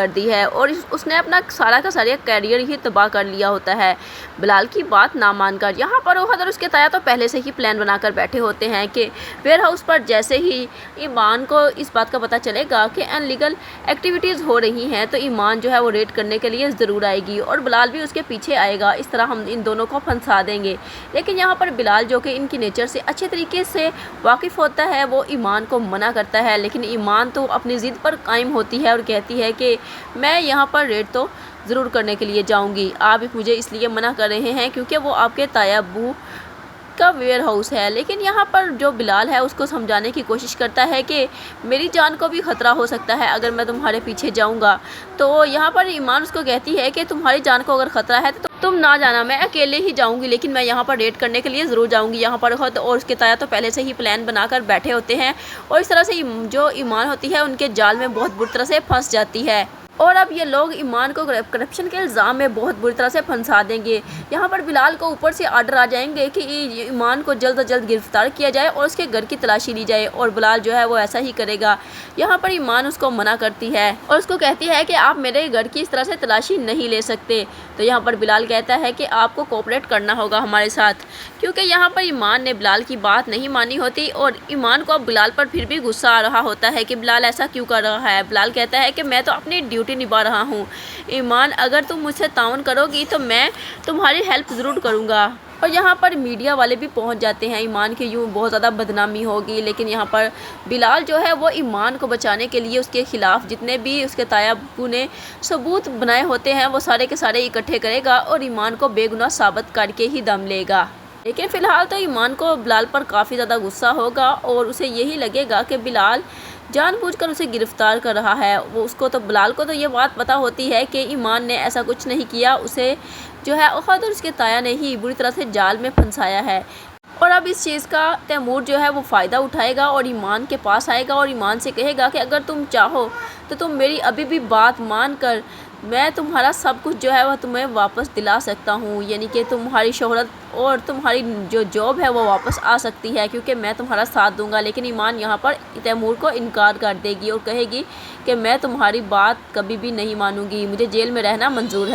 کر دی ہے اور اس نے اپنا سارا کا سارا کیریئر ہی تباہ کر لیا ہوتا ہے بلال کی بات نہ مان کر۔ یہاں پر اوہد اور اس کے تایا تو پہلے سے ہی پلان بنا کر بیٹھے ہوتے ہیں کہ ویئر ہاؤس پر جیسے ہی ایمان کو اس بات کا پتہ چلے گا کہ ان لیگل ایکٹیویٹیز ہو رہی ہیں تو ایمان جو ہے وہ ریڈ کرنے کے لیے ضرور آئے گی اور بلال بھی اس کے پیچھے آئے گا، اس طرح ہم ان دونوں کو پھنسا دیں گے۔ لیکن یہاں پر بلال جو کہ ان کی نیچر سے اچھے طریقے سے واقف ہوتا ہے وہ ایمان کو منع کرتا ہے، لیکن ایمان تو اپنی ضد پر قائم ہوتی ہے اور کہتی ہے کہ میں یہاں پر ریڈ تو ضرور کرنے کے لیے جاؤں گی، آپ مجھے اس لیے منع کر رہے ہیں کیونکہ وہ آپ کے تایا ابو کا ویئر ہاؤس ہے۔ لیکن یہاں پر جو بلال ہے اس کو سمجھانے کی کوشش کرتا ہے کہ میری جان کو بھی خطرہ ہو سکتا ہے اگر میں تمہارے پیچھے جاؤں گا۔ تو یہاں پر ایمان اس کو کہتی ہے کہ تمہاری جان کو اگر خطرہ ہے تو تم نہ جانا، میں اکیلے ہی جاؤں گی، لیکن میں یہاں پر ریڈ کرنے کے لیے ضرور جاؤں گی۔ یہاں پر خود اور اس کے تایا تو پہلے سے ہی پلان بنا کر بیٹھے ہوتے ہیں اور اس طرح سے جو ایمان ہوتی ہے ان کے جال میں بہت بری طرح سے پھنس جاتی ہے اور اب یہ لوگ ایمان کو کرپشن کے الزام میں بہت بری طرح سے پھنسا دیں گے۔ یہاں پر بلال کو اوپر سے آرڈر آ جائیں گے کہ ایمان کو جلد از جلد گرفتار کیا جائے اور اس کے گھر کی تلاشی لی جائے اور بلال جو ہے وہ ایسا ہی کرے گا۔ یہاں پر ایمان اس کو منع کرتی ہے اور اس کو کہتی ہے کہ آپ میرے گھر کی اس طرح سے تلاشی نہیں لے سکتے۔ تو یہاں پر بلال کہتا ہے کہ آپ کو کوآپریٹ کرنا ہوگا ہمارے ساتھ، کیونکہ یہاں پر ایمان نے بلال کی بات نہیں مانی ہوتی اور ایمان کو اب بلال پر پھر بھی غصہ آ رہا ہوتا ہے کہ بلال ایسا کیوں کر رہا ہے۔ بلال کہتا ہے کہ میں تو اپنی ڈیوٹی نبھا رہا ہوں ایمان، اگر تم مجھ سے تعاون کرو گی تو میں تمہاری ہیلپ ضرور کروں گا۔ اور یہاں پر میڈیا والے بھی پہنچ جاتے ہیں، ایمان کی یوں بہت زیادہ بدنامی ہوگی، لیکن یہاں پر بلال جو ہے وہ ایمان کو بچانے کے لیے اس کے خلاف جتنے بھی اس کے تایا ابو نے ثبوت بنائے ہوتے ہیں وہ سارے کے سارے اکٹھے کرے گا اور ایمان کو بے گناہ ثابت کر کے ہی دم لے گا۔ لیکن فی الحال تو ایمان کو بلال پر کافی زیادہ غصہ ہوگا اور اسے یہی لگے گا کہ بلال جان بوجھ کر اسے گرفتار کر رہا ہے۔ وہ اس کو تو بلال کو تو یہ بات پتہ ہوتی ہے کہ ایمان نے ایسا کچھ نہیں کیا، اسے جو ہے اوہد اور اس کے تایا نے ہی بری طرح سے جال میں پھنسایا ہے اور اب اس چیز کا تیمور جو ہے وہ فائدہ اٹھائے گا اور ایمان کے پاس آئے گا اور ایمان سے کہے گا کہ اگر تم چاہو تو تم میری ابھی بھی بات مان کر میں تمہارا سب کچھ جو ہے وہ تمہیں واپس دلا سکتا ہوں، یعنی کہ تمہاری شہرت اور تمہاری جو جاب ہے وہ واپس آ سکتی ہے کیونکہ میں تمہارا ساتھ دوں گا۔ لیکن ایمان یہاں پر تیمور کو انکار کر دے گی اور کہے گی کہ میں تمہاری بات کبھی بھی نہیں مانوں گی، مجھے جیل میں رہنا منظور ہے۔